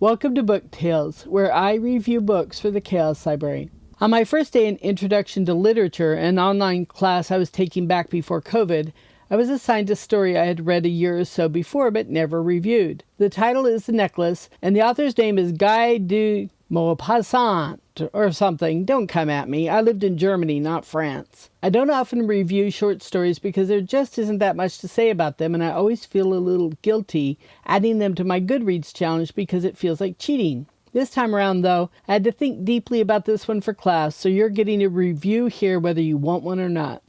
Welcome to BookTales, where I review books for the Chaos Library. On my first day in Introduction to Literature, an online class I was taking back before COVID, I was assigned a story I had read a year or so before but never reviewed. The title is The Necklace, and the author's name is Guy de Maupassant or something. Don't come at me. I lived in Germany, not France. I don't often review short stories because there just isn't that much to say about them, and I always feel a little guilty adding them to my Goodreads challenge because it feels like cheating. This time around, though, I had to think deeply about this one for class, so you're getting a review here whether you want one or not.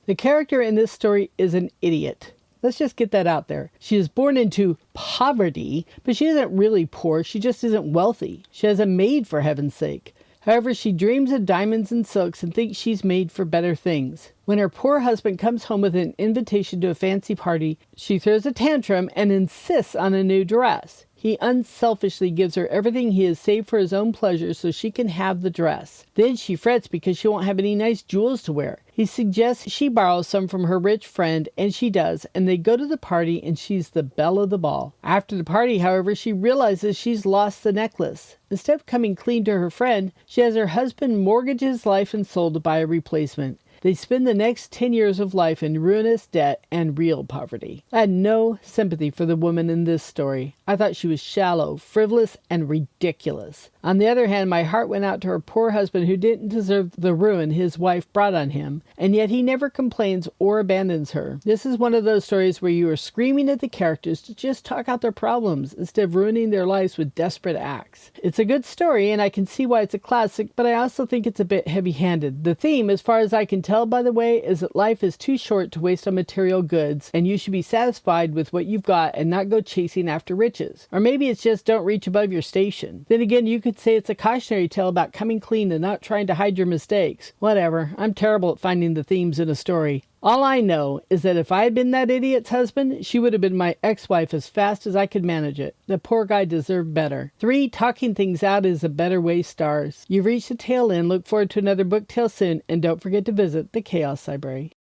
The character in this story is an idiot. Let's just get that out there. She is born into poverty, but she isn't really poor. She just isn't wealthy. She has a maid, for heaven's sake. However, she dreams of diamonds and silks and thinks she's made for better things. When her poor husband comes home with an invitation to a fancy party, she throws a tantrum and insists on a new dress. He unselfishly gives her everything he has saved for his own pleasure so she can have the dress. Then she frets because she won't have any nice jewels to wear. He suggests she borrows some from her rich friend, and she does, and they go to the party, and she's the belle of the ball. After the party, however, she realizes she's lost the necklace. Instead of coming clean to her friend, she has her husband mortgage his life and soul to buy a replacement. They spend the next 10 years of life in ruinous debt and real poverty. I had no sympathy for the woman in this story. I thought she was shallow, frivolous, and ridiculous. On the other hand, my heart went out to her poor husband who didn't deserve the ruin his wife brought on him, and yet he never complains or abandons her. This is one of those stories where you are screaming at the characters to just talk out their problems instead of ruining their lives with desperate acts. It's a good story, and I can see why it's a classic, but I also think it's a bit heavy-handed. The theme, as far as I can tell, by the way, is that life is too short to waste on material goods, and you should be satisfied with what you've got and not go chasing after riches. Or maybe it's just don't reach above your station. Then again, you could say it's a cautionary tale about coming clean and not trying to hide your mistakes. Whatever, I'm terrible at finding the themes in a story. All I know is that if I had been that idiot's husband, she would have been my ex-wife as fast as I could manage it. The poor guy deserved better. 3, talking things out is a better way, stars. You've reached the tail end. Look forward to another book tale soon, and don't forget to visit the Chaos Library.